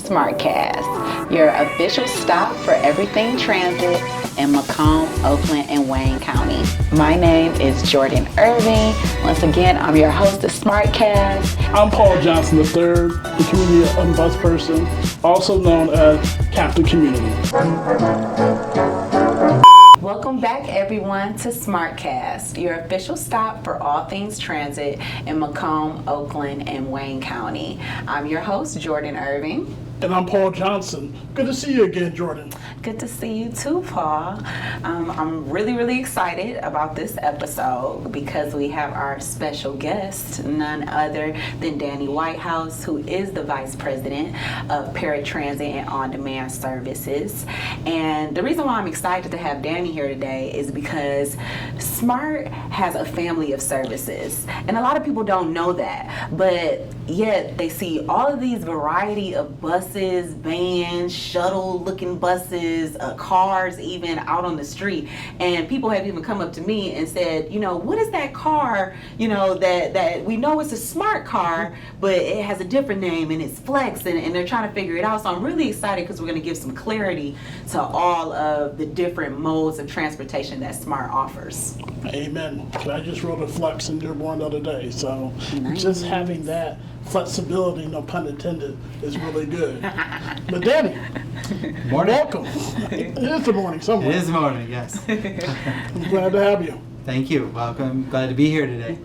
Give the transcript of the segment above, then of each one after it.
SMARTcast, your official stop for everything transit in Macomb, Oakland, and Wayne County. My name is Jordan Irving. Once again, I'm your host of SMARTcast. I'm Paul Johnson III, the community bus person, also known as Captain Community. Welcome back, everyone, to SMARTcast, your official stop for all things transit in Macomb, Oakland, and Wayne County. I'm your host, Jordan Irving. And I'm Paul Johnson. Good to see you again, Jordan. Good to see you too, Paul. I'm really excited about this episode because we have our special guest, none other than Danny Whitehouse, who is the Vice President of Paratransit and On-Demand Services. And the reason why I'm excited to have Danny here today is because SMART has a family of services. And a lot of people don't know that, but yet they see all of these variety of buses, vans, shuttle-looking buses, cars even out on the street. And people have even come up to me and said, you know, what is that car, you know, that we know it's a SMART car, but it has a different name and it's Flex, and they're trying to figure it out. So I'm really excited because we're going to give some clarity to all of the different modes of transportation that SMART offers. Amen. I just rode a Flex in Dearborn the other day, so Nice. Just having that flexibility, no pun intended, is really good. But Danny, Morning. welcome. It is the morning somewhere. It is morning, yes. I'm glad to have you. Thank you. Welcome. Glad to be here today.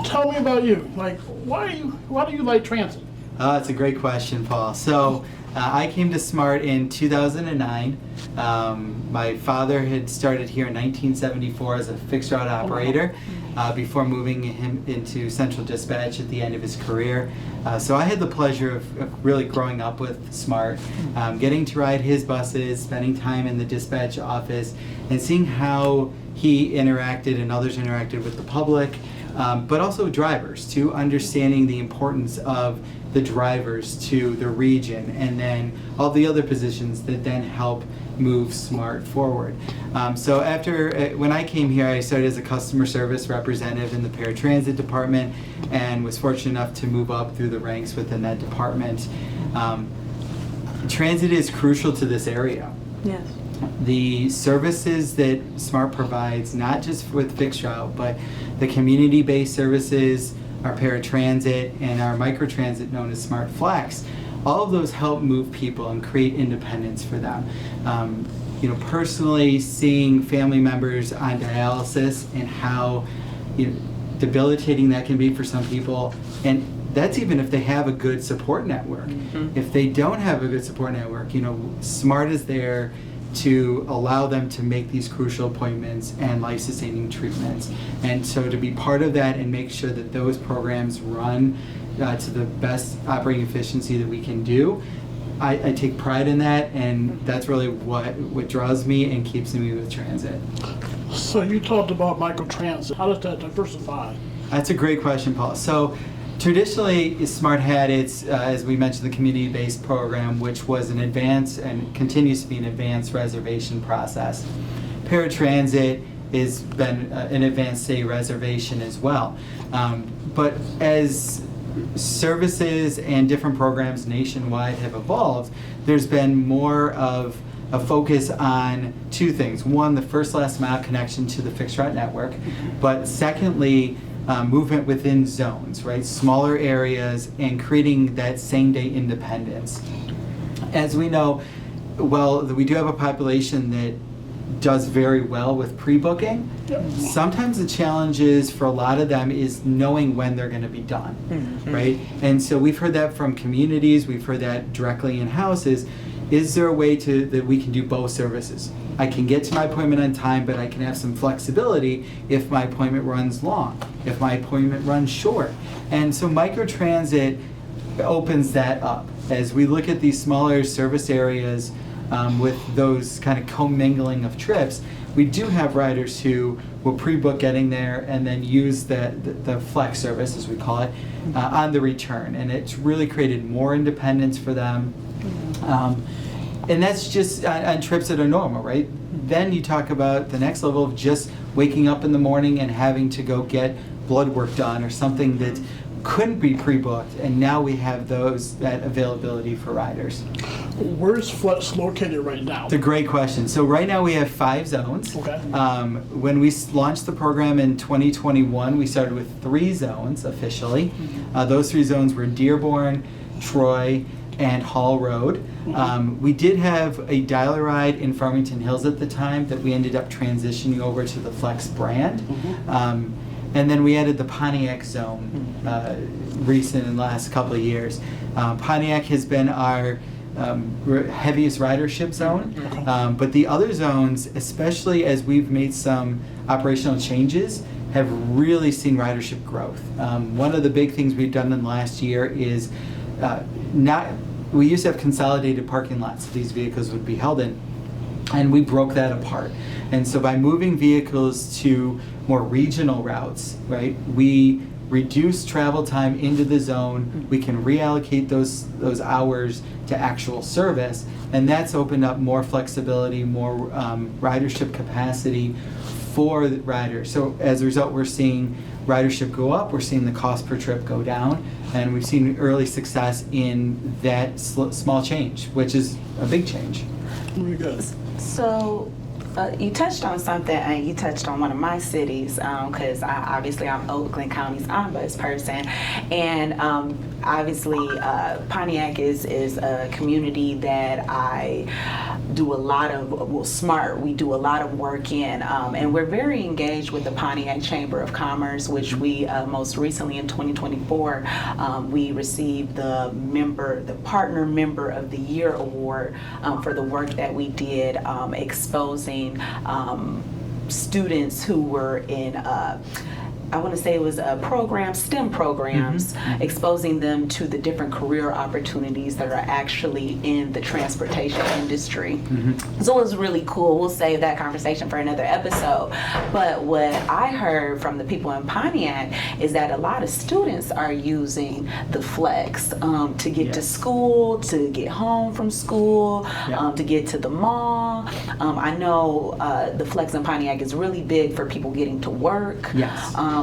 Tell me about you. Like, why do you like transit? That's a great question, Paul. So I came to SMART in 2009. My father had started here in 1974 as a fixed route operator before moving him into central dispatch at the end of his career. So I had the pleasure of really growing up with SMART, getting to ride his buses, spending time in the dispatch office, and seeing how he interacted and others interacted with the public, but also drivers, to understanding the importance of the drivers to the region, and then all the other positions that then help move SMART forward. So when I came here, I started as a customer service representative in the paratransit department and was fortunate enough to move up through the ranks within that department. Transit is crucial to this area. Yes. The services that SMART provides, not just with fixed route, but the community-based services, our paratransit, and our microtransit known as Smart Flex, all of those help move people and create independence for them. Personally seeing family members on dialysis and how debilitating that can be for some people, and that's even if they have a good support network. Mm-hmm. If they don't have a good support network, SMART is there to allow them to make these crucial appointments and life-sustaining treatments. And so to be part of that and make sure that those programs run to the best operating efficiency that we can do, I take pride in that, and that's really what draws me and keeps me with transit. So you talked about microtransit. How does that diversify? That's a great question, Paul. So traditionally, SMART had its, as we mentioned, the community-based program, which was an advanced and continues to be an advanced reservation process. Paratransit has been an advanced day reservation as well. But as services and different programs nationwide have evolved, there's been more of a focus on two things. One, the first last mile connection to the fixed route network, but secondly, movement within zones, right? Smaller areas, and creating that same day independence. As we know, we do have a population that does very well with pre-booking. Yep. Sometimes the challenge is for a lot of them is knowing when they're going to be done, mm-hmm. right? And so we've heard that from communities, we've heard that directly in houses. Is there a way that we can do both services? I can get to my appointment on time, but I can have some flexibility if my appointment runs long, if my appointment runs short. And so microtransit opens that up. As we look at these smaller service areas with those kind of commingling of trips, we do have riders who will pre-book getting there and then use the flex service, as we call it, on the return. And it's really created more independence for them. And that's just on trips that are normal, right? Then you talk about the next level of just waking up in the morning and having to go get blood work done or something that couldn't be pre-booked, and now we have that availability for riders. Where's Flex located right now? It's a great question. So right now we have 5 zones. Okay. When we launched the program in 2021, we started with 3 zones officially. Those 3 zones were Dearborn, Troy, and Hall Road. We did have a dial-a-ride in Farmington Hills at the time that we ended up transitioning over to the Flex brand. And then we added the Pontiac zone recent in the last couple of years. Pontiac has been our heaviest ridership zone, but the other zones, especially as we've made some operational changes, have really seen ridership growth. One of the big things we've done in the last year is we used to have consolidated parking lots that these vehicles would be held in, and we broke that apart. And so by moving vehicles to more regional routes, right, we reduce travel time into the zone. We can reallocate those hours to actual service, and that's opened up more flexibility, more ridership capacity for the riders. So as a result, we're seeing ridership go up, we're seeing the cost per trip go down, and we've seen early success in that small change, which is a big change. Very good. So you touched on something, and you touched on one of my cities, because I'm Oakland County's ombuds person, and obviously Pontiac is a community that I do a lot of, we do a lot of work in, and we're very engaged with the Pontiac Chamber of Commerce, which we most recently in 2024, we received the Partner Member of the Year Award for the work that we did exposing students who were in I want to say it was a program, STEM programs, exposing them to the different career opportunities that are actually in the transportation industry. So it was really cool. We'll save that conversation for another episode. But what I heard from the people in Pontiac is that a lot of students are using the Flex to get to school, to get home from school, to get to the mall. I know the Flex in Pontiac is really big for people getting to work.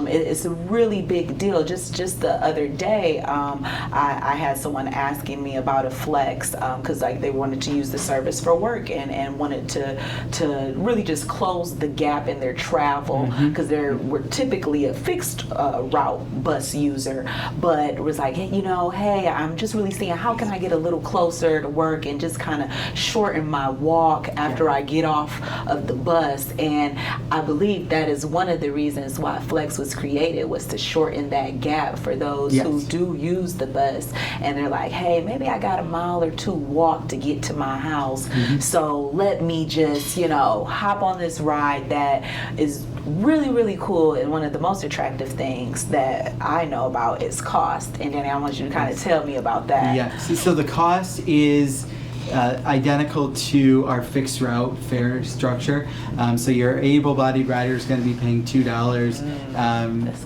It's a really big deal. Just the other day, I had someone asking me about a Flex because they wanted to use the service for work and wanted to really just close the gap in their travel because we're typically a fixed route bus user, but it was like, hey, I'm just really seeing how can I get a little closer to work and just kind of shorten my walk after I get off of the bus. And I believe that is one of the reasons why Flex was created, was to shorten that gap for those who do use the bus, and they're like, hey, maybe I got a mile or 2 walk to get to my house, so let me just hop on this ride that is really, really cool. And one of the most attractive things that I know about is cost, and Danny, I want you to kind of tell me about that. So the cost is identical to our fixed route fare structure. So your able-bodied rider is going to be paying $2,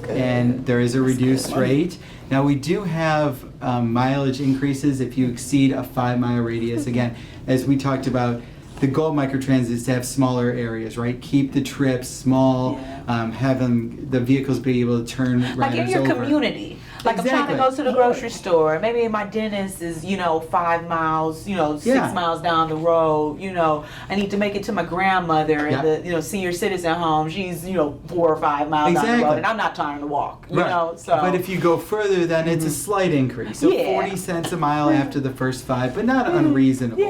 and there is a reduced rate. Now we do have mileage increases if you exceed a 5-mile radius. Again, as we talked about, the goal of microtransit is to have smaller areas, right? Keep the trips small, have the vehicles be able to turn riders over. Like in your community. Like I'm trying to go to the grocery store. Maybe my dentist is, 5 miles, 6 miles down the road. I need to make it to my grandmother in the senior citizen home. She's 4 or 5 miles down the road, and I'm not trying to walk. So. But if you go further, then it's a slight increase. So 40 cents a mile after the first 5, but not unreasonable.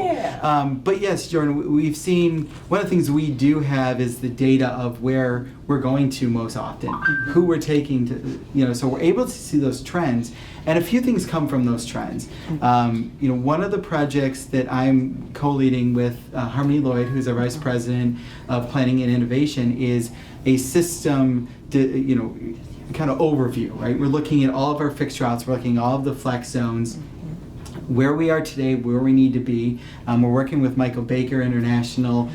But yes, Jordan, we've seen one of the things we do have is the data of where we're going to most often, who we're taking to, so we're able to see those trends, and a few things come from those trends. One of the projects that I'm co-leading with Harmony Lloyd, who's our Vice President of Planning and Innovation, is a system, kind of overview, right? We're looking at all of our fixed routes, we're looking at all of the flex zones, where we are today, where we need to be. We're working with Michael Baker International,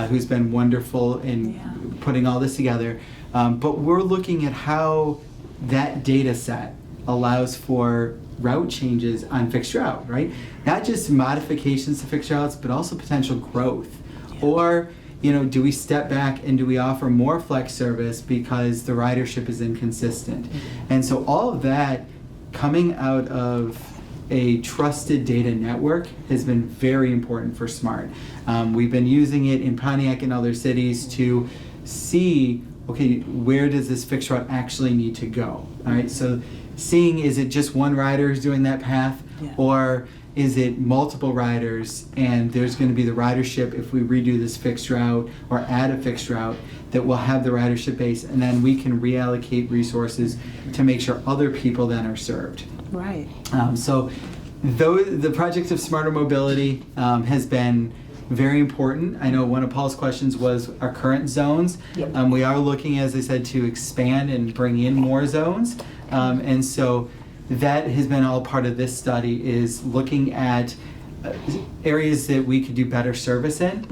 who's been wonderful in putting all this together. But we're looking at how that data set allows for route changes on fixed route, right? Not just modifications to fixed routes, but also potential growth. Or, do we step back and do we offer more flex service because the ridership is inconsistent? And so all of that coming out of a trusted data network has been very important for SMART. We've been using it in Pontiac and other cities to see, okay, where does this fixed route actually need to go? All right, so seeing, is it just one rider who's doing that path, or is it multiple riders, and there's going to be the ridership if we redo this fixed route or add a fixed route that will have the ridership base, and then we can reallocate resources to make sure other people then are served. Right. So the project of smarter mobility has been very important. I know one of Paul's questions was our current zones. Yep. We are looking, as I said, to expand and bring in more zones. And so that has been all part of this study, is looking at areas that we could do better service in.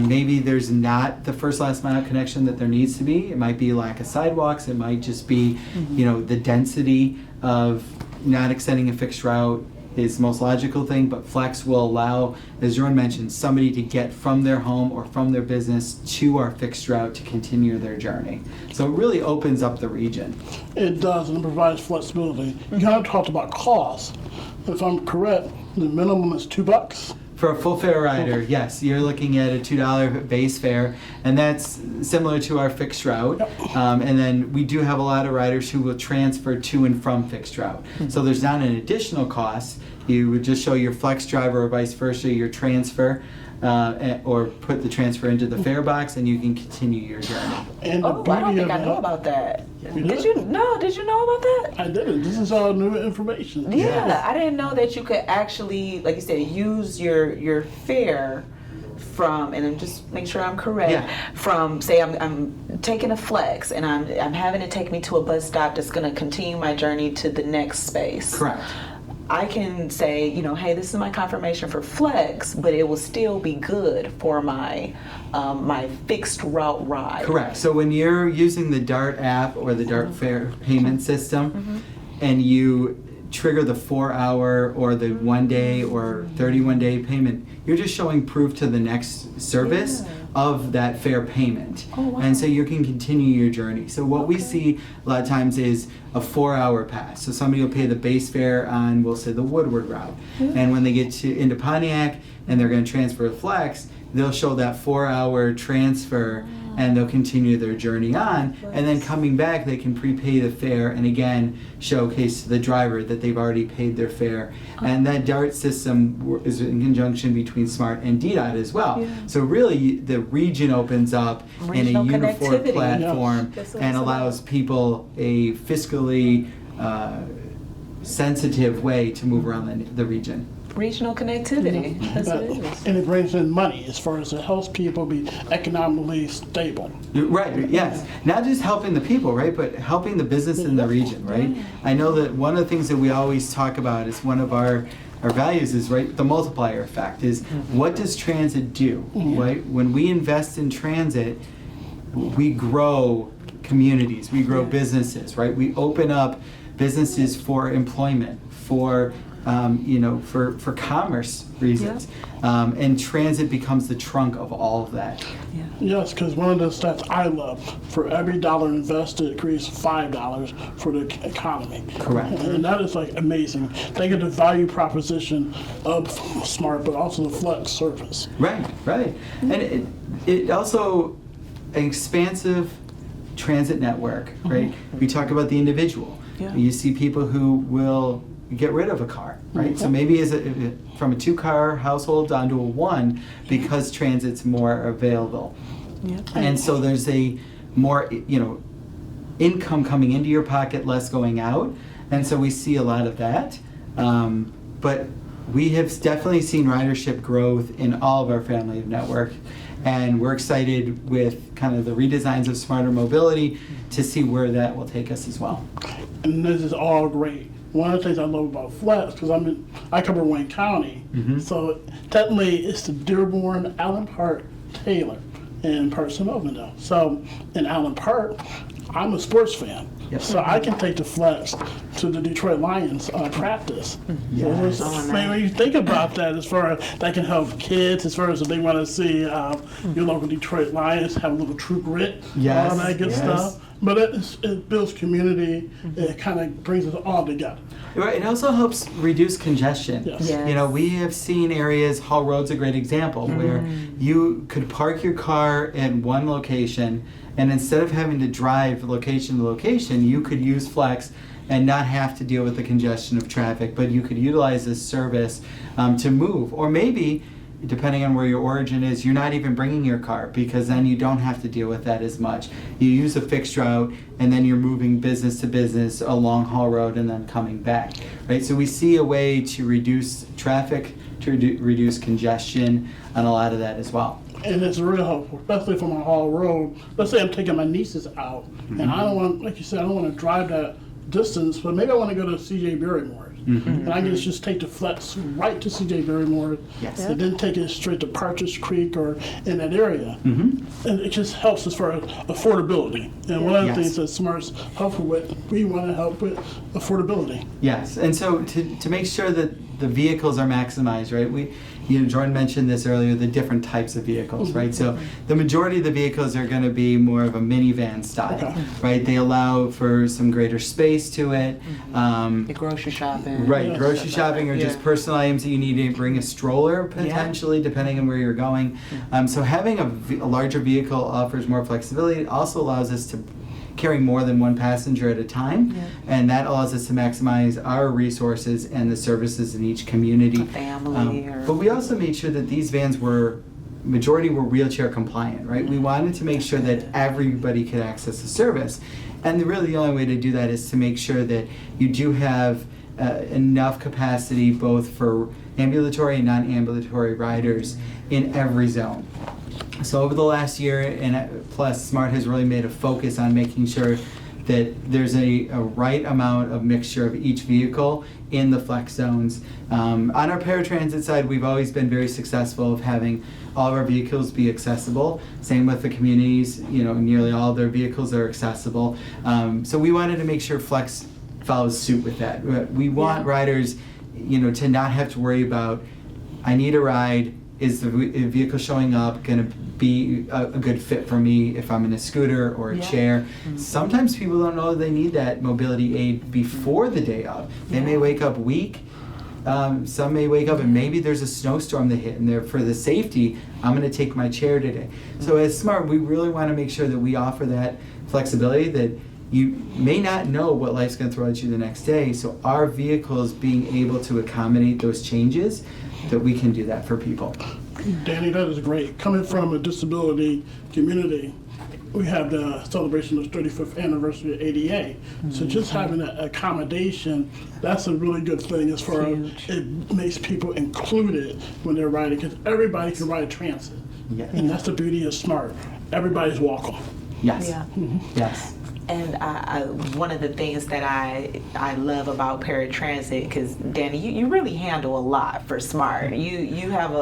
Maybe there's not the first last mile connection that there needs to be. It might be lack of sidewalks. It might just be, the density of not extending a fixed route is the most logical thing, but flex will allow, as Jordan mentioned, somebody to get from their home or from their business to our fixed route to continue their journey. So it really opens up the region. It does, and it provides flexibility. You kind of talked about cost. If I'm correct, the minimum is $2. For a full fare rider, yes, you're looking at a $2 base fare, and that's similar to our fixed route. And then we do have a lot of riders who will transfer to and from fixed route. So there's not an additional cost. You would just show your flex driver or vice versa your transfer, or put the transfer into the fare box, and you can continue your journey. And the I don't think I knew about that. Did you know about that? I didn't. This is all new information. Yeah, I didn't know that you could actually, like you said, use your fare from, and I'm just make sure I'm correct, from, say I'm taking a flex and I'm having it take me to a bus stop that's going to continue my journey to the next space. Correct. I can say, hey, this is my confirmation for flex, but it will still be good for my my fixed route ride. Correct. So when you're using the DART app or the DART fare payment system, and you trigger the 4-hour or the 1 day or 31-day payment, you're just showing proof to the next service of that fare payment. Oh, wow. And so you can continue your journey. So what we see a lot of times is a 4-hour pass. So somebody will pay the base fare on, we'll say, the Woodward route. And when they get into Pontiac and they're going to transfer to Flex, they'll show that 4-hour transfer, and they'll continue their journey on. And then coming back, they can prepay the fare and again showcase to the driver that they've already paid their fare. And that DART system is in conjunction between SMART and DDOT as well. So really, the region opens up in a uniform platform and allows people a fiscally sensitive way to move around the region. Regional connectivity. That's what it is. And it brings in money as far as it helps people be economically stable. Right, yes. Not just helping the people, right, but helping the business in the region, right? I know that one of the things that we always talk about is one of our values is, right, the multiplier effect is what does transit do, right? When we invest in transit, we grow communities, we grow businesses, right? We open up businesses for employment, for for commerce reasons. And transit becomes the trunk of all of that. Yes, because one of the stats I love, for every dollar invested, it creates $5 for the economy. Correct. And that is like amazing. Think of the value proposition of SMART, but also the flex service. Right. And it also, an expansive transit network, right? We talk about the individual. You see people who will get rid of a car, right? So maybe from a 2-car household down to a 1 because transit's more available. And so there's a more, income coming into your pocket, less going out. And so we see a lot of that. But we have definitely seen ridership growth in all of our family of network. And we're excited with kind of the redesigns of smarter mobility to see where that will take us as well. And this is all great. One of the things I love about Flex, because I cover Wayne County, so technically it's the Dearborn, Allen Park, Taylor, and parts of Ovendale. So in Allen Park, I'm a sports fan, so I can take the Flex to the Detroit Lions practice. Yes. When you think about that, as far as that can help kids, as far as if they want to see your local Detroit Lions have a little true grit, all that good stuff. But it builds community. It kind of brings us all together. Right, it also helps reduce congestion. Yes. Yes. You know, we have seen areas, Hall Road's a great example, where you could park your car at one location, and instead of having to drive location to location, you could use Flex and not have to deal with the congestion of traffic, but you could utilize this service to move. Or maybe, depending on where your origin is, you're not even bringing your car, because then you don't have to deal with that as much. You use a fixed route, and then you're moving business to business along Hall Road and then coming back, right? So we see a way to reduce traffic, to reduce congestion, and a lot of that as well. And it's really helpful, especially from a Hall Road. Let's say I'm taking my nieces out, and I don't want, like you said, I don't want to drive that distance, but maybe I want to go to C.J. Barrymore's. And I can just take the Flex right to C.J. Barrymore's, Yes. and then take it straight to Partridge Creek or in that area. And it just helps as far as affordability. And one of the Yes. things that SMART's helpful with, we want to help with affordability. Yes, and so to make sure that the vehicles are maximized, right? Jordan mentioned this earlier, the different types of vehicles, right? So the majority of the vehicles are going to be more of a minivan style, Okay. right? They allow for some greater space to it. The grocery shopping. Right, Yes. grocery shopping or just personal items that you need to bring a stroller potentially, depending on where you're going. So having a larger vehicle offers more flexibility. It also allows us to carry more than one passenger at a time, and that allows us to maximize our resources and the services in each community. A family or- But we also made sure that these vans majority were wheelchair compliant, right? We wanted to make sure that everybody could access the service. And really the only way to do that is to make sure that you do have enough capacity both for ambulatory and non-ambulatory riders in every zone. So over the last year and plus, SMART has really made a focus on making sure that there's a right amount of mixture of each vehicle in the flex zones. On our paratransit side, we've always been very successful of having all of our vehicles be accessible. Same with the communities, nearly all of their vehicles are accessible. So we wanted to make sure flex follows suit with that. We want riders, to not have to worry about, I need a ride, is the vehicle showing up going to be a good fit for me if I'm in a scooter or a chair? Sometimes people don't know they need that mobility aid before the day of. They may wake up weak. Some may wake up and maybe there's a snowstorm that hit, and for the safety, I'm going to take my chair today. So as SMART, we really want to make sure that we offer that flexibility, that you may not know what life's going to throw at you the next day. So our vehicles being able to accommodate those changes, that we can do that for people. Danny, that is great. Coming from a disability community, we have the celebration of the 35th anniversary of ADA. So just having that accommodation, that's a really good thing as far as it makes people included when they're riding, because everybody can ride transit. Yeah. And that's the beauty of SMART. Everybody's welcome. Yes. Yeah. Yes. And one of the things that I love about Paratransit, because Danny, you really handle a lot for SMART. You have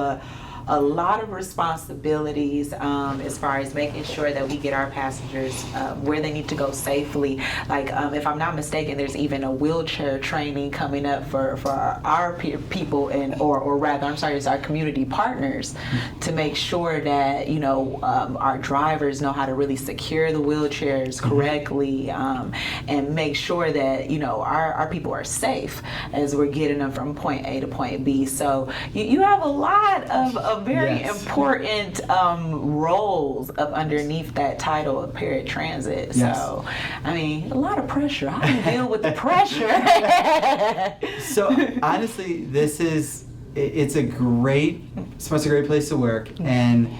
a lot of responsibilities as far as making sure that we get our passengers where they need to go safely. Like if I'm not mistaken, there's even a wheelchair training coming up for our people or rather, I'm sorry, it's our community partners to make sure that our drivers know how to really secure the wheelchairs correctly and make sure that our people are safe as we're getting them from point A to point B. So you have a lot of very important roles up underneath that title of Paratransit. Yes. So, I mean, a lot of pressure. How do you deal with the pressure? So honestly, it's a great place to work, and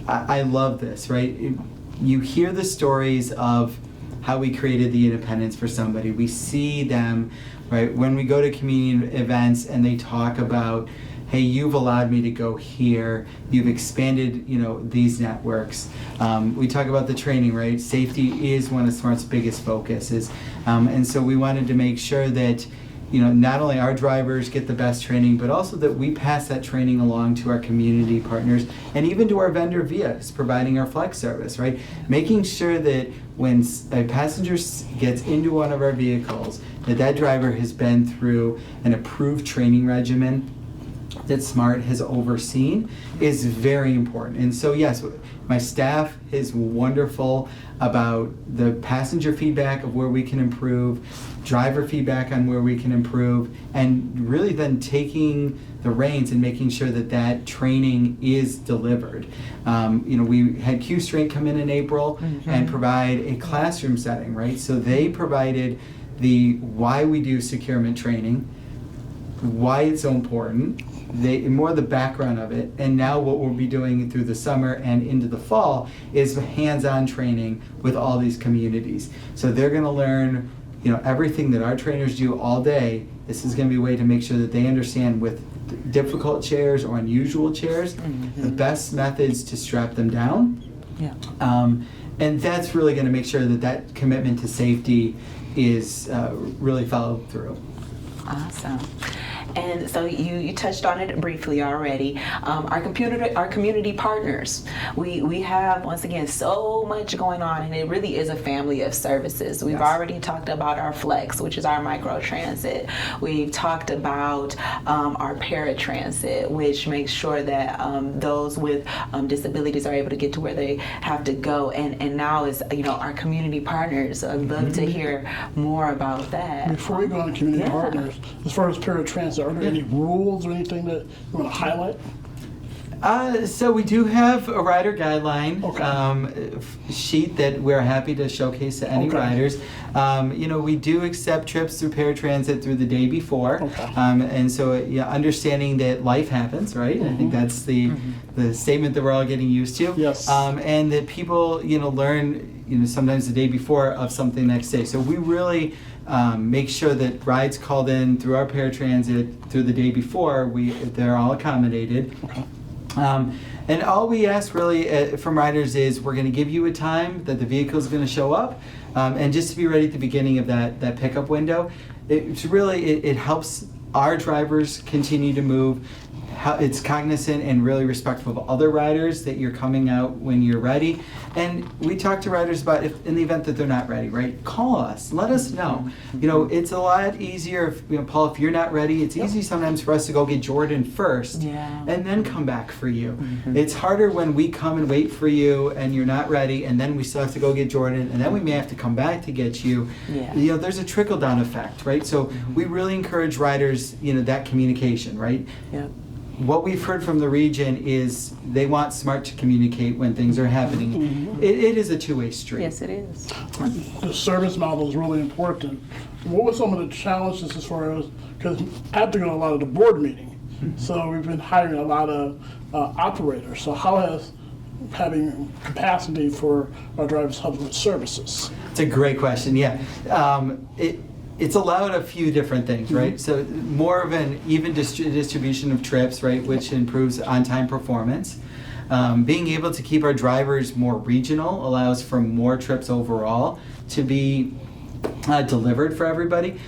I love this, right? You hear the stories of how we created the independence for somebody. We see them, right, when we go to community events and they talk about, hey, you've allowed me to go here. You've expanded, these networks. We talk about the training, right? Safety is one of SMART's biggest focuses. And so we wanted to make sure that, not only our drivers get the best training, but also that we pass that training along to our community partners and even to our vendor VIAs providing our flex service, right? Making sure that when a passenger gets into one of our vehicles, that driver has been through an approved training regimen that SMART has overseen is very important. And so yes, my staff is wonderful about the passenger feedback of where we can improve, driver feedback on where we can improve, and really then taking the reins and making sure that that training is delivered. We had Q Strength come in April and provide a classroom setting, right? So they provided the why we do securement training, why it's so important, more the background of it, and now what we'll be doing through the summer and into the fall is hands-on training with all these communities. So they're going to learn, everything that our trainers do all day. This is going to be a way to make sure that they understand with difficult chairs or unusual chairs, the best methods to strap them down. Yeah. And that's really going to make sure that that commitment to safety is really followed through. Awesome. And so you touched on it briefly already. Our community partners. We have, once again, so much going on, and it really is a family of services. We've already talked about our Flex, which is our microtransit. We've talked about our Paratransit, which makes sure that those with disabilities are able to get to where they have to go. And now is our community partners. I'd love to hear more about that. Before we go on to community partners, as far as Paratransit, are there any rules or anything that you want to highlight? So we do have a rider guideline sheet that we're happy to showcase to any riders. We do accept trips through Paratransit through the day before, and so understanding that life happens, right? I think that's the statement that we're all getting used to. Yes. And that people learn sometimes the day before of something next day. So we really make sure that rides called in through our Paratransit through the day before they're all accommodated. And all we ask really from riders is we're going to give you a time that the vehicle is going to show up, and just to be ready at the beginning of that pickup window. It helps our drivers continue to move. It's cognizant and really respectful of other riders that you're coming out when you're ready. And we talk to riders about in the event that they're not ready, right? Call us, let us know. It's a lot easier if, Paul, if you're not ready, it's easy sometimes for us to go get Jordan first and then come back for you. It's harder when we come and wait for you and you're not ready, and then we still have to go get Jordan, and then we may have to come back to get you. There's a trickle down effect, right? So we really encourage riders, that communication, right? What we've heard from the region is they want SMART to communicate when things are happening. It is a two-way street. Yes, it is. The service model is really important. What were some of the challenges as far as, because I have to go to a lot of the board meeting, so we've been hiring a lot of operators. So how has having capacity for our drivers helped with services? It's a great question, It's allowed a few different things, right? So more of an even distribution of trips, right, which improves on-time performance. Being able to keep our drivers more regional allows for more trips overall to be delivered for everybody.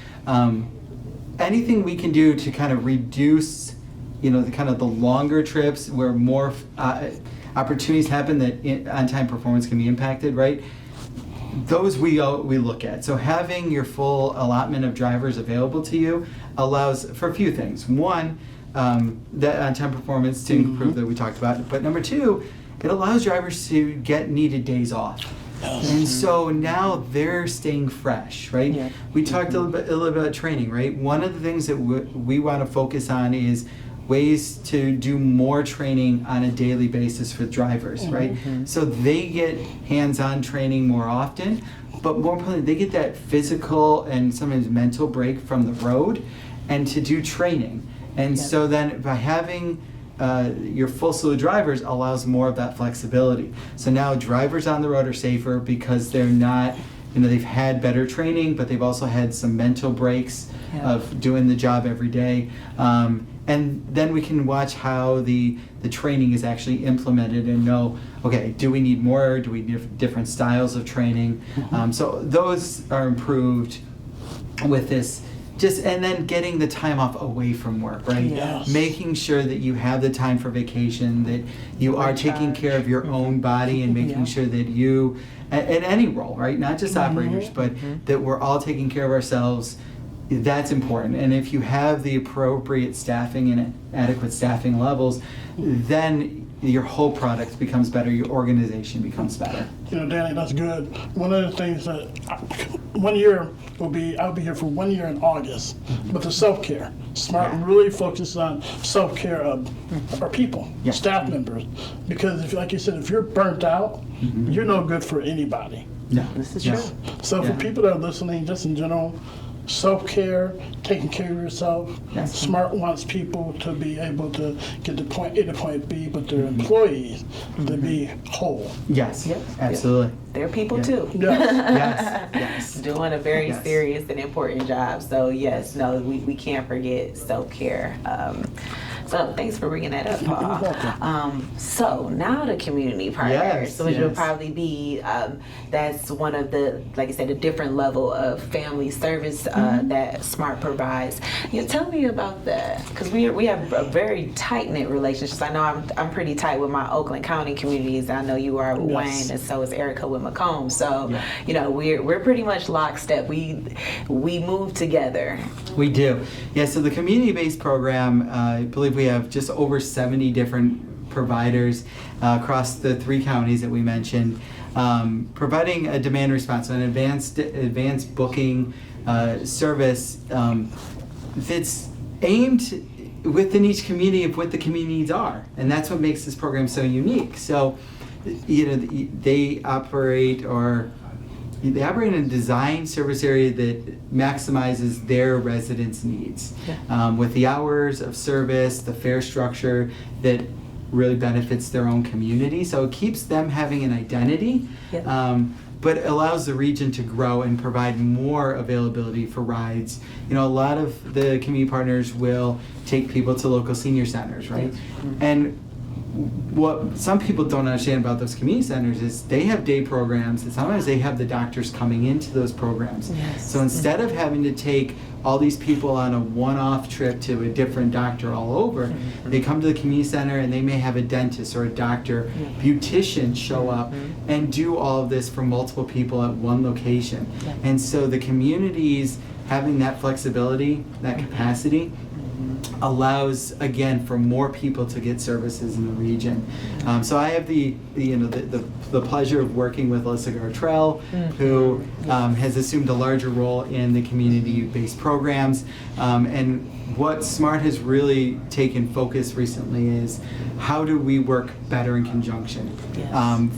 Anything we can do to kind of reduce, the longer trips where more opportunities happen that on-time performance can be impacted, right? Those we look at. So having your full allotment of drivers available to you allows for a few things. One, that on-time performance to improve that we talked about. But number two, it allows drivers to get needed days off. And so now they're staying fresh, right? We talked a little bit about training, right? One of the things that we want to focus on is ways to do more training on a daily basis for drivers, right? So they get hands-on training more often, but more importantly, they get that physical and sometimes mental break from the road and to do training. And so then by having your full slew of drivers allows more of that flexibility. So now drivers on the road are safer because they're not, they've had better training, but they've also had some mental breaks of doing the job every day. And then we can watch how the training is actually implemented and know, okay, do we need more? Do we need different styles of training? So those are improved with this. And then getting the time off away from work, right? Yes. Making sure that you have the time for vacation, that you are taking care of your own body and making sure that you, at any role, right? Not just operators, but that we're all taking care of ourselves that's important. And if you have the appropriate staffing and adequate staffing levels, then your whole product becomes better, your organization becomes better. Danny, that's good. One of the things that 1 year I'll be here for 1 year in August with the self-care. SMART really focuses on self-care of our people, staff members. Because if, like you said, if you're burnt out, you're no good for anybody. No, This is true. So for people that are listening, just in general, self-care, taking care of yourself. Yes. SMART wants people to be able to get to point A to point B, but their employees to be whole. Yes, Yep. absolutely. They're people Yeah. too. Yes. Yes. Doing a very Yes. serious and important job. So yes, no, we can't forget self-care. So thanks for bringing that up, Paul. So now the community partners, Yes, which will yes. probably be, that's one of the, like I said, a different level of family service that SMART provides. Tell me about that, because we have a very tight-knit relationship. I know I'm pretty tight with my Oakland County communities. I know you are with Yes. Wayne, and so is Erica with Macomb. So, Yeah. we're pretty much lockstep. We move together. We do. Yeah, so the community-based program, I believe we have just over 70 different providers across the 3 counties that we mentioned, providing a demand response, an advanced booking service that's aimed within each community of what the community needs are. And that's what makes this program so unique. So, they operate in a design service area that maximizes their residents' needs. With the hours of service, the fare structure that really benefits their own community. So it keeps them having an identity, but allows the region to grow and provide more availability for rides. A lot of the community partners will take people to local senior centers, right? And what some people don't understand about those community centers is they have day programs, and sometimes they have the doctors coming into those programs. So instead of having to take all these people on a one-off trip to a different doctor all over, they come to the community center and they may have a dentist or a doctor, beautician show up and do all of this for multiple people at one location. And so the communities having that flexibility, that capacity, allows again for more people to get services in the region. So I have the pleasure of working with Alyssa Gartrell, who has assumed a larger role in the community-based programs. And what SMART has really taken focus recently is how do we work better in conjunction?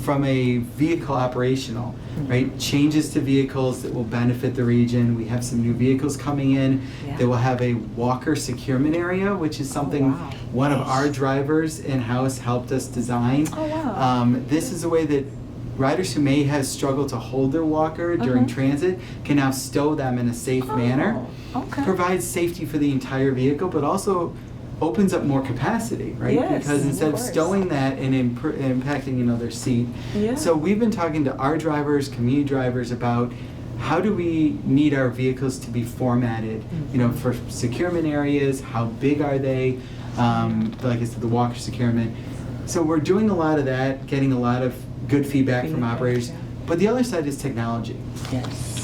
From a vehicle operational, right? Changes to vehicles that will benefit the region. We have some new vehicles coming in that will have a walker securement area, which is something one of our drivers in-house helped us design. This is a way that riders who may have struggled to hold their walker during transit can now stow them in a safe manner. Provides safety for the entire vehicle, but also opens up more capacity, right? Because instead of stowing that and impacting their seat. So we've been talking to our drivers, community drivers, about how do we need our vehicles to be formatted, for securement areas, how big are they, like I said, the walker securement. So we're doing a lot of that, getting a lot of good feedback from operators. But the other side is technology.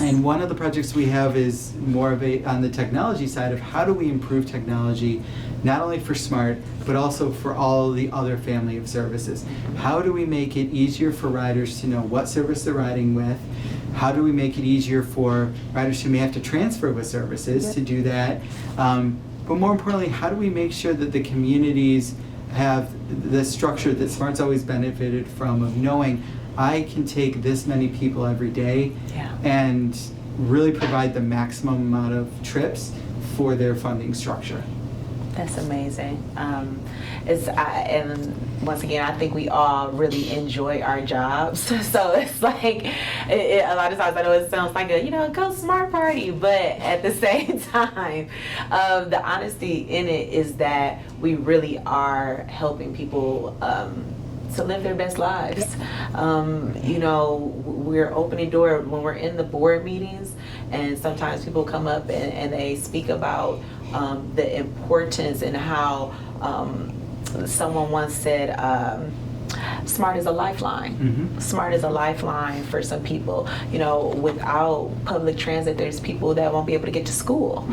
And one of the projects we have is more of on the technology side of how do we improve technology, not only for SMART, but also for all the other family of services. How do we make it easier for riders to know what service they're riding with? How do we make it easier for riders who may have to transfer with services to do that? But more importantly, how do we make sure that the communities have the structure that SMART's always benefited from, of knowing I can take this many people every day and really provide the maximum amount of trips for their funding structure. That's amazing. And once again, I think we all really enjoy our jobs. So it's like, a lot of times I know it sounds like a, go SMART party, but at the same time, the honesty in it is that we really are helping people to live their best lives. We're opening door when we're in the board meetings, and sometimes people come up and they speak about the importance and how someone once said SMART is a lifeline. SMART is a lifeline for some people. You know, without public transit, there's people that won't be able to get to school,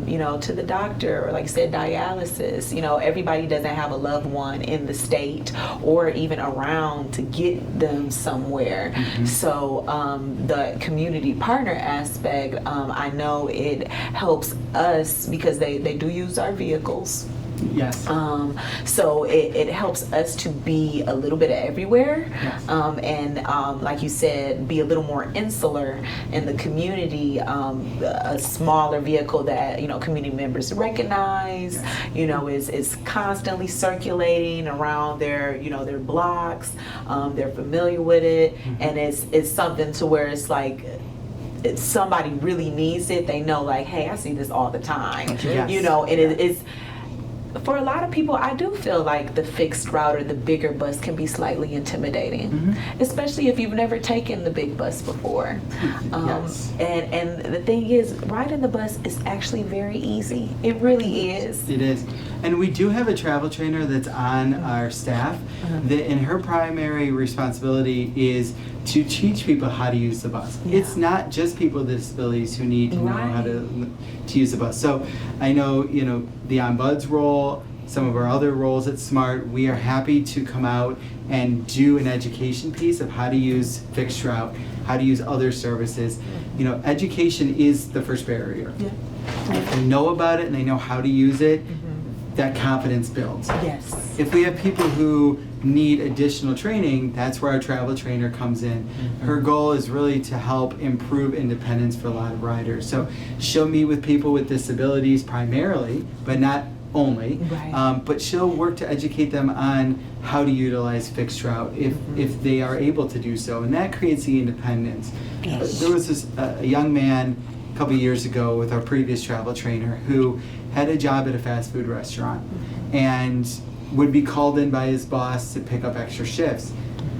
you know, to the doctor, or like I said, dialysis. You know, everybody doesn't have a loved one in the state or even around to get them somewhere. So the community partner aspect, I know it helps us because they do use our vehicles. Yes. So it helps us to be a little bit everywhere, Yes. and like you said, be a little more insular in the community. A smaller vehicle that, you know, community members recognize, Yes. you know, is constantly circulating around their, you know, their blocks. They're familiar with it, and it's something to where it's like, if somebody really needs it, they know, like, hey, I see this all the time. Yes. You know, and it's, for a lot of people, I do feel like the fixed route or the bigger bus can be slightly intimidating, especially if you've never taken the big bus before. Yes. And the thing is, riding the bus is actually very easy. It really is. It is. And we do have a travel trainer that's on our staff, and her primary responsibility is to teach people how to use the bus. Yeah. It's not just people with disabilities who need to know how to use the bus. So I know, you know, the Ombuds role, some of our other roles at SMART, we are happy to come out and do an education piece of how to use fixed route, how to use other services. You know, education is the first barrier. Yeah. If they know about it and they know how to use it, that confidence builds. Yes. If we have people who need additional training, that's where our travel trainer comes in. Her goal is really to help improve independence for a lot of riders. So she'll meet with people with disabilities primarily, but not only. Right. But she'll work to educate them on how to utilize fixed route if they are able to do so, and that creates the independence. Yes. There was this a young man a couple years ago with our previous travel trainer who had a job at a fast food restaurant and would be called in by his boss to pick up extra shifts.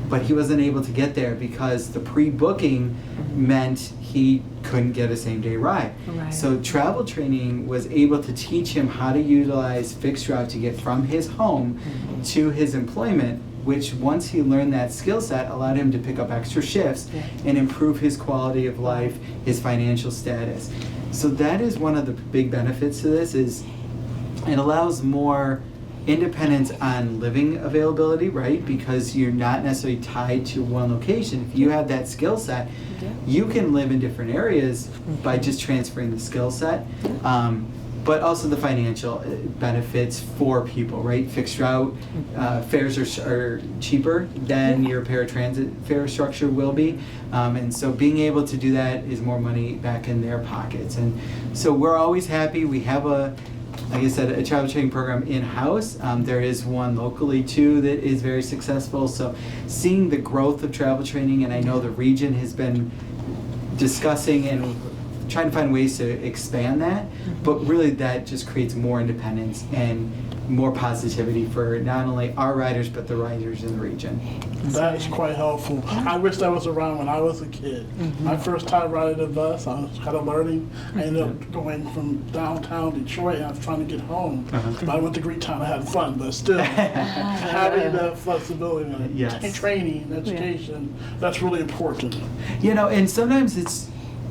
But he wasn't able to get there because the pre-booking meant he couldn't get a same-day ride. Right. So travel training was able to teach him how to utilize fixed route to get from his home to his employment, which once he learned that skill set allowed him to pick up extra shifts and improve his quality of life, his financial status. So that is one of the big benefits to this, is it allows more independence on living availability, right? Because you're not necessarily tied to one location. If you have that skill set, you can live in different areas by just transferring the skill set. But also the financial benefits for people, right? Fixed route fares are cheaper than your paratransit fare structure will be. And so being able to do that is more money back in their pockets. And so we're always happy. We have like I said, a travel training program in-house. There is one locally too that is very successful. So seeing the growth of travel training, and I know the region has been discussing and trying to find ways to expand that, but really that just creates more independence and more positivity for not only our riders, but the riders in the region. That is quite helpful. I wish that was around when I was a kid. My first time riding a bus, I was kind of learning. I ended up going from downtown Detroit, and I was trying to get home. But I went to Greektown, I had fun, but still, having that flexibility and Yes. training, education, that's really important. You know, and sometimes it's,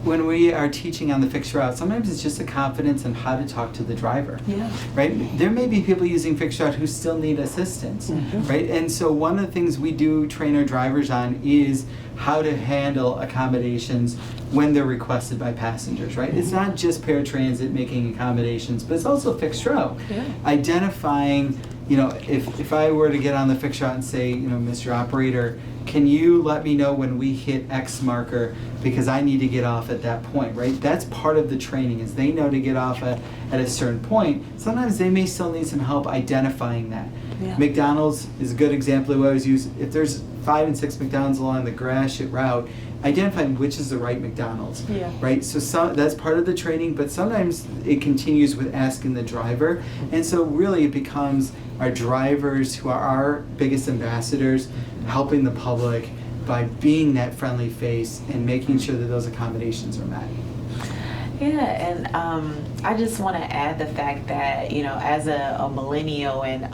when we are teaching on the fixed route, sometimes it's just a confidence in how to talk to the driver. Yeah. Right? There may be people using fixed route who still need assistance, right? And so one of the things we do train our drivers on is how to handle accommodations when they're requested by passengers, right? It's not just paratransit making accommodations, but it's also fixed route. Yeah. Identifying, you know, if I were to get on the fixed route and say, you know, Mr. Operator, can you let me know when we hit X marker because I need to get off at that point, right? That's part of the training, is they know to get off at a certain point. Sometimes they may still need some help identifying that. Yeah. McDonald's is a good example of what I always use. If there's 5 and 6 McDonald's along the Gratiot route, identifying which is the right McDonald's, Yeah. right? So that's part of the training, but sometimes it continues with asking the driver. And so really it becomes our drivers who are our biggest ambassadors, helping the public by being that friendly face and making sure that those accommodations are met. Yeah, and I just want to add the fact that, you know, as a millennial, and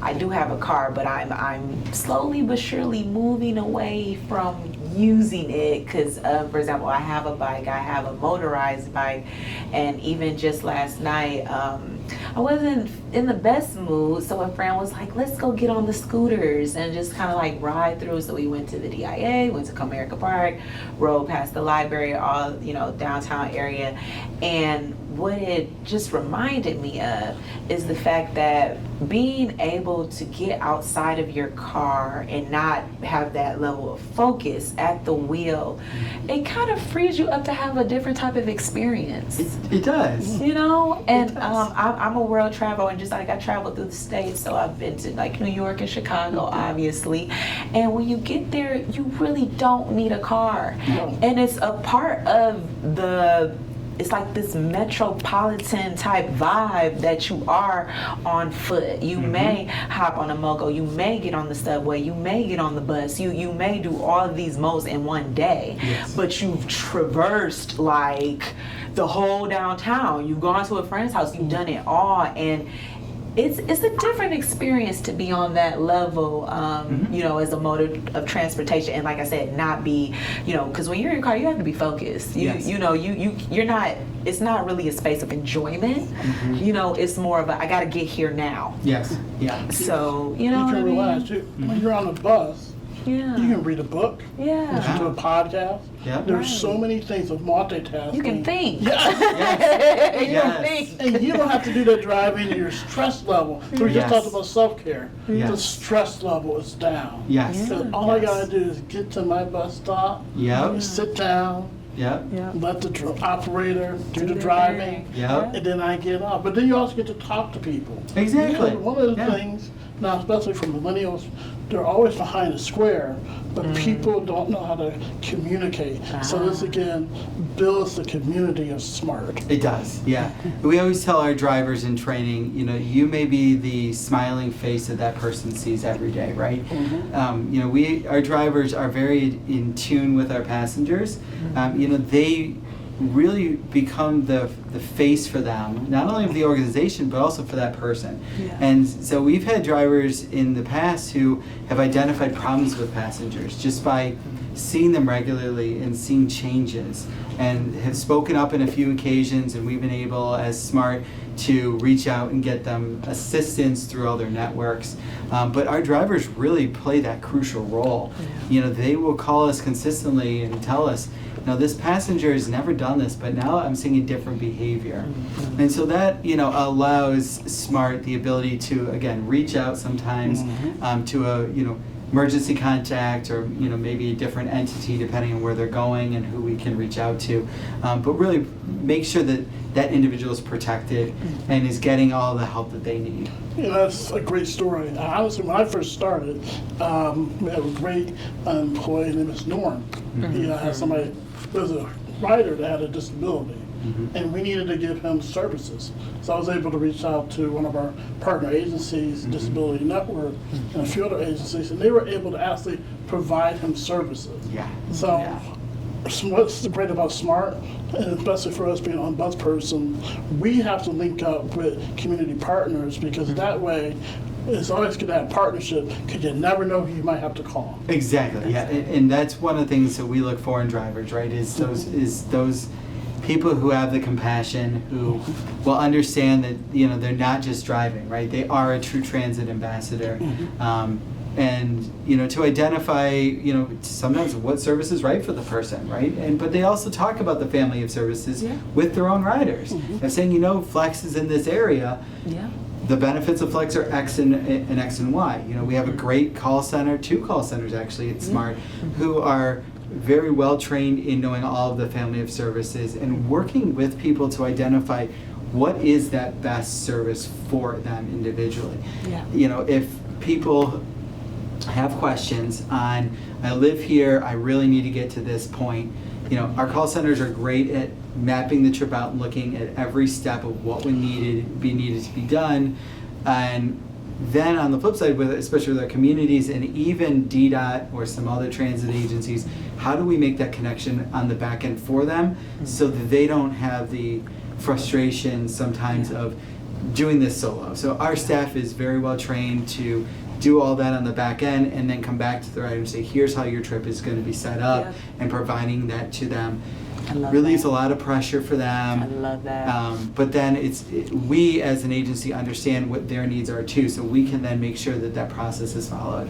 I do have a car, but I'm slowly but surely moving away from using it because, for example, I have a bike, I have a motorized bike, and even just last night, I wasn't in the best mood, so a friend was like, let's go get on the scooters and just kind of like ride through. So we went to the DIA, went to Comerica Park, rode past the library, all, downtown area. And what it just reminded me of is the fact that being able to get outside of your car and not have that level of focus at the wheel, it kind of frees you up to have a different type of experience. It does. And I'm a world traveler, and just like I traveled through the States, so I've been to like New York and Chicago, obviously. And when you get there, you really don't need a car. No. And it's a part of it's like this metropolitan type vibe that you are on foot. You may hop on a mogo, you may get on the subway, you may get on the bus, you may do all of these modes in one day, but you've traversed like the whole downtown. You've gone to a friend's house, you've done it all, and it's a different experience to be on that level, as a mode of transportation. And like I said, not be, because when you're in your car, you have to be focused. You're not. It's not really a space of enjoyment. It's more of I got to get here now. Yes. Yeah. So You can relax. When you're on a bus, you can read a book, listen to a podcast. Yeah. There's so many things of multitasking. You can think. Yes. You can think. And you don't have to do that driving your stress level. So we just talked about self-care. Yes. The stress level is down. Yes. Because all I gotta do is get to my bus stop, Yep. sit down, Yep. let the operator do the driving, Yep. and then I get off. But then you also get to talk to people. Exactly. Because one of the Yeah. things, now especially for millennials, they're always behind a square, but people don't know how to communicate. So this again builds the community of SMART. It does, yeah. We always tell our drivers in training, you may be the smiling face that person sees every day, right? Our drivers are very in tune with our passengers. They really become the face for them, not only of the organization, but also for that person. And so we've had drivers in the past who have identified problems with passengers just by seeing them regularly and seeing changes, and have spoken up in a few occasions, and we've been able, as SMART, to reach out and get them assistance through all their networks. But our drivers really play that crucial role. They will call us consistently and tell us, this passenger has never done this, but now I'm seeing a different behavior. And so that, allows SMART the ability to, again, reach out sometimes to a, emergency contact, or maybe a different entity depending on where they're going and who we can reach out to, but really make sure that that individual is protected and is getting all the help that they need. That's a great story. Honestly, when I first started, we had a great employee named Norm. He had somebody, there was a rider that had a disability, and we needed to give him services. So I was able to reach out to one of our partner agencies, Disability Network, and a few other agencies, and they were able to actually provide him services. So what's great about SMART, and especially for us being an on-bus person, we have to link up with community partners, because that way it's always good to have partnership, because you never know who you might have to call. Exactly, yeah, and that's one of the things that we look for in drivers, right? Is those people who have the compassion, who will understand that they're not just driving, right? They are a true transit ambassador, and to identify sometimes what service is right for the person, right? But they also talk about the family of services with their own riders. They're saying, Flex is in this area. The benefits of Flex are X and X and Y. We have a great call center, 2 call centers actually at SMART, who are very well trained in knowing all of the family of services and working with people to identify what is that best service for them individually. If people have questions on, I live here, I really need to get to this point, our call centers are great at mapping the trip out and looking at every step of what would needed to be done. And then on the flip side, especially with our communities and even DDOT or some other transit agencies, how do we make that connection on the back end for them so that they don't have the frustration sometimes of doing this solo. So our staff is very well trained to do all that on the back end and then come back to the rider and say, here's how your trip is going to be set up, Yep. and providing that to them. I love Relieves that. a lot of pressure for them. I love that. But then we as an agency understand what their needs are too, so we can then make sure that that process is followed.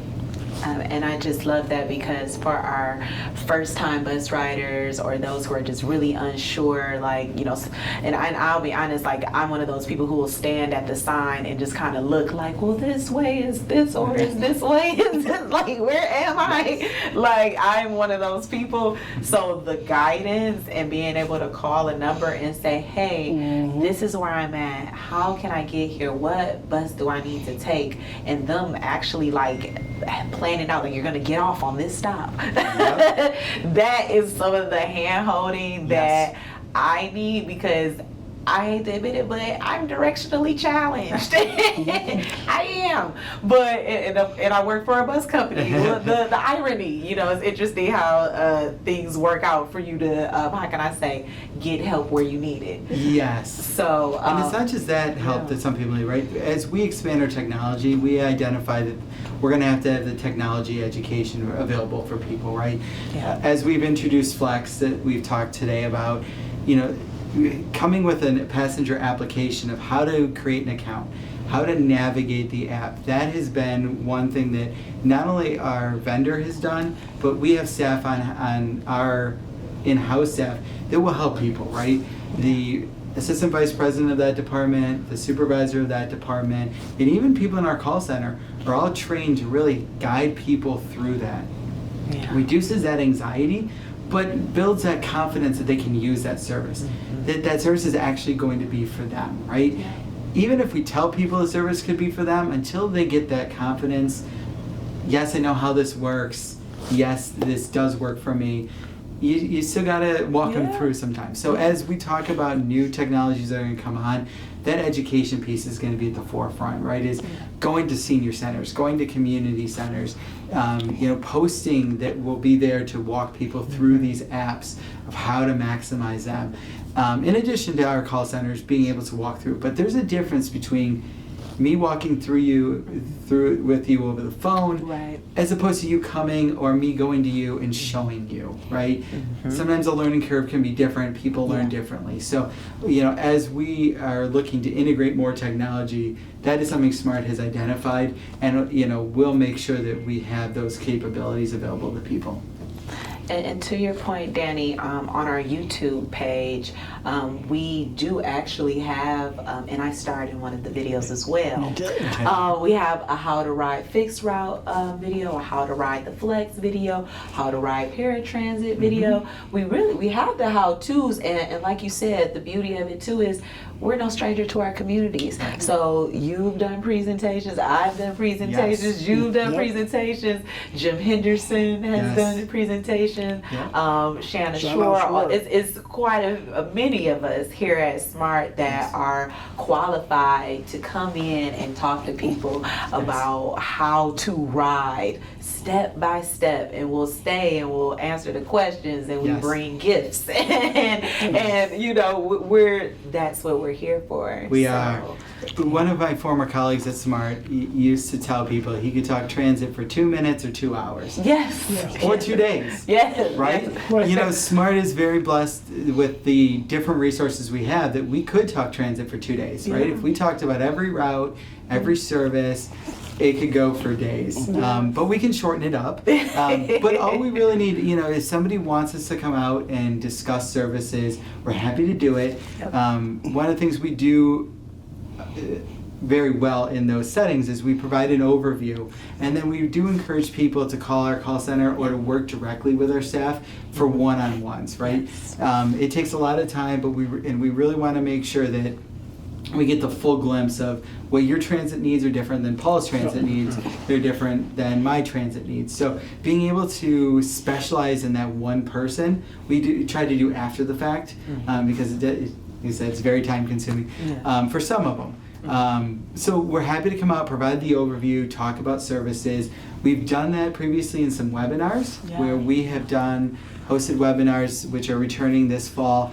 And I just love that, because for our first-time bus riders or those who are just really unsure, like, you know, and I'll be honest, like, I'm one of those people who will stand at the sign and just kind of look like, well, this way is this, or is this way is this? Like, where am I? Like, I'm one of those people. So the guidance and being able to call a number and say, hey, this is where I'm at. How can I get here? What bus do I need to take? And them actually, like, planning out, like, you're gonna get off on this stop. Yep. That is some of the hand holding that I need, because I hate to admit it, but I'm directionally challenged. I am. But, and I work for a bus company. Well, the irony, you know, it's interesting how things work out for you to, how can I say, get help where you need it. Yes. So, And it's not just that help that some people need, right? As we expand our technology, we identify that we're going to have the technology education available for people, right? Yeah. As we've introduced Flex that we've talked today about, you know, coming with a passenger application of how to create an account, how to navigate the app. That has been one thing that not only our vendor has done, but we have staff on our in-house staff that will help people, right? The assistant vice president of that department, the supervisor of that department, and even people in our call center are all trained to really guide people through that. Yeah. Reduces that anxiety, but builds that confidence that they can use that service. That service is actually going to be for them, right? Yeah. Even if we tell people the service could be for them, until they get that confidence, yes, I know how this works, yes, this does work for me, you still gotta walk them through sometimes. So as we talk about new technologies that are gonna come on, that education piece is gonna be at the forefront, right? Is going to senior centers, going to community centers, you know, posting that will be there to walk people through these apps of how to maximize them. In addition to our call centers being able to walk through, but there's a difference between me walking through with you over the phone, Right. as opposed to you coming or me going to you and showing you, right? Sometimes the learning curve can be different. People learn differently. So, you know, as we are looking to integrate more technology, that is something SMART has identified, and, you know, we'll make sure that we have those capabilities available to people. And to your point, Danny, on our YouTube page, we do actually have, and I starred in one of the videos as well. We have a how to ride fixed route video, a how to ride the flex video, how to ride paratransit video. We have the how-tos, and like you said, the beauty of it too is we're no stranger to our communities. So you've done presentations, I've done presentations, you've done presentations, Jim Henderson has done presentations, Shanna Shore. It's quite many of us here at SMART that are qualified to come in and talk to people about how to ride step by step, and we'll stay and we'll answer the questions, and we bring gifts and you know, that's what we're here for. We are. One of my former colleagues at SMART used to tell people he could talk transit for 2 minutes or 2 hours. Yes. Or 2 days. Yes. Right? You know, SMART is very blessed with the different resources we have that we could talk transit for 2 days, right? If we talked about every route, every service, it could go for days. But we can shorten it up. But all we really need, you know, is somebody wants us to come out and discuss services, we're happy to do it. One of the things we do very well in those settings is we provide an overview, and then we do encourage people to call our call center or to work directly with our staff for one-on-ones, right? It takes a lot of time, but we really want to make sure that we get the full glimpse of what your transit needs are different than Paul's transit needs. They're different than my transit needs. So being able to specialize in that one person, we do try to do after the fact, because you said it's very time consuming for some of them. So we're happy to come out, provide the overview, talk about services. We've done that previously in some webinars Yeah. where we have done hosted webinars, which are returning this fall,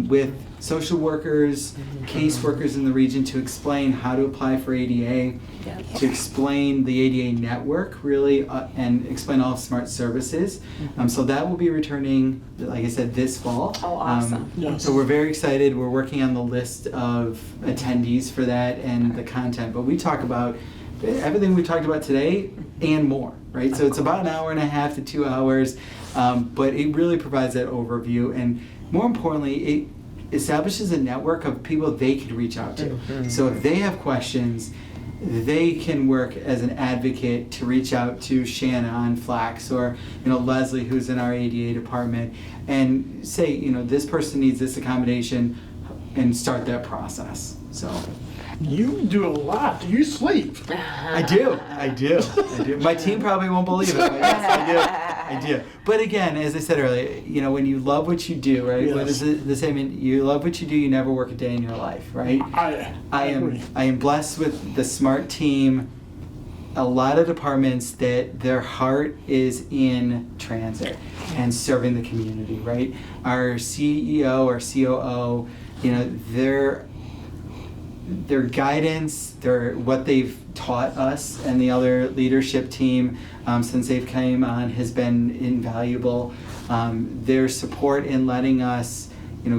with social workers, caseworkers in the region to explain how to apply for ADA, Yeah. to explain the ADA network really, and explain all of SMART services. So that will be returning, like I said, this fall. Oh, awesome. Yes. So we're very excited. We're working on the list of attendees for that and the content. But we talk about everything we talked about today and more, right? So it's about an hour and a half to 2 hours, but it really provides that overview. And more importantly, it establishes a network of people they can reach out to. So if they have questions, they can work as an advocate to reach out to Shanna on Flax or Leslie, who's in our ADA department, and say, this person needs this accommodation, and start that process. So You do a lot. Do you sleep? I do. My team probably won't believe it, but yes, I do. But again, as I said earlier, when you love what you do, right? Yes. What is it, the same? You love what you do, you never work a day in your life, right? I agree. I am blessed with the SMART team. A lot of departments that their heart is in transit and serving the community, right? Our CEO or COO, their guidance, what they've taught us and the other leadership team since they've came on has been invaluable. Their support in letting us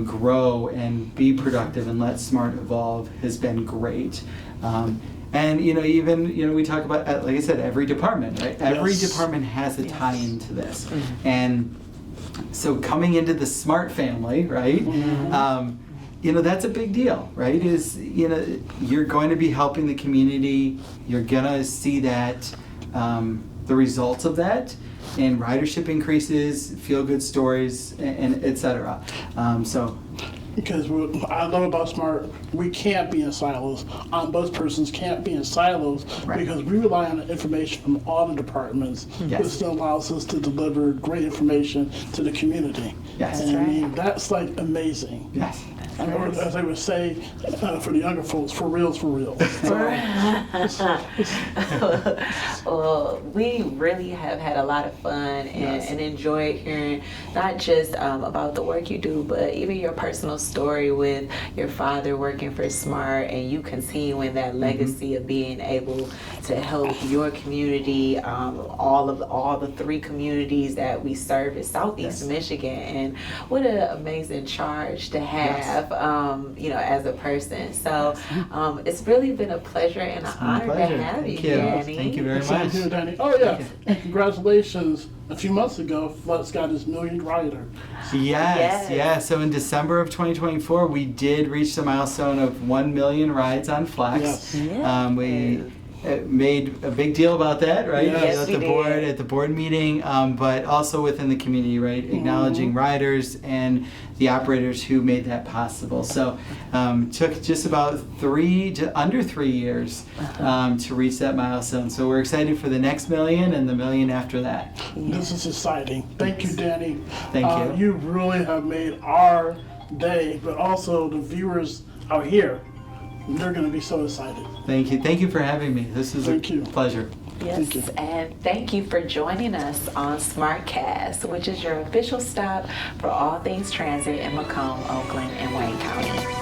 grow and be productive and let SMART evolve has been great. And even we talk about, like I said, every department, right? Every Yes. department has a tie into this. And so coming into the SMART family, right? That's a big deal, right? You're going to be helping the community. You're gonna see that, the results of that, and ridership increases, feel-good stories, and et cetera. Because what I love about SMART, we can't be in silos. Ombudspersons can't be in silos Right. because we rely on the information from all the departments, Yes. which still allows us to deliver great information to the community. Yes. And That's I mean, that's like amazing. Yes. Or as I would say for the younger folks, for reals, for real. Well, we really have had a lot of fun and enjoyed hearing not just about the work you do, but even your personal story with your father working for SMART and you continuing that legacy of being able to help your community, all the 3 communities that we serve in Southeast Michigan. And what an amazing charge to have, as a person. So it's really been a pleasure and an honor pleasure. to have Thank you, you. Danny. Thank you very Thank much. you, Danny. Oh yeah, and congratulations! A few months ago, Flex got his millionth rider. Yes. So in December of 2024, we did reach the milestone of 1 million rides on Flex. Yes. Yeah. We made a big deal about that, right? Yes, At we the did. board, at the board meeting, but also within the community, right? Acknowledging riders and the operators who made that possible. So took just about under 3 years to reach that milestone. So we're excited for the next million and the million after that. This is exciting. Thank you, Danny. Thank you. You really have made our day, but also the viewers out here. They're going to be so excited. Thank you. Thank you for having me. This is Thank you. a pleasure. Yes, Thank you. and thank you for joining us on SMARTcast, which is your official stop for all things transit in Macomb, Oakland, and Wayne County.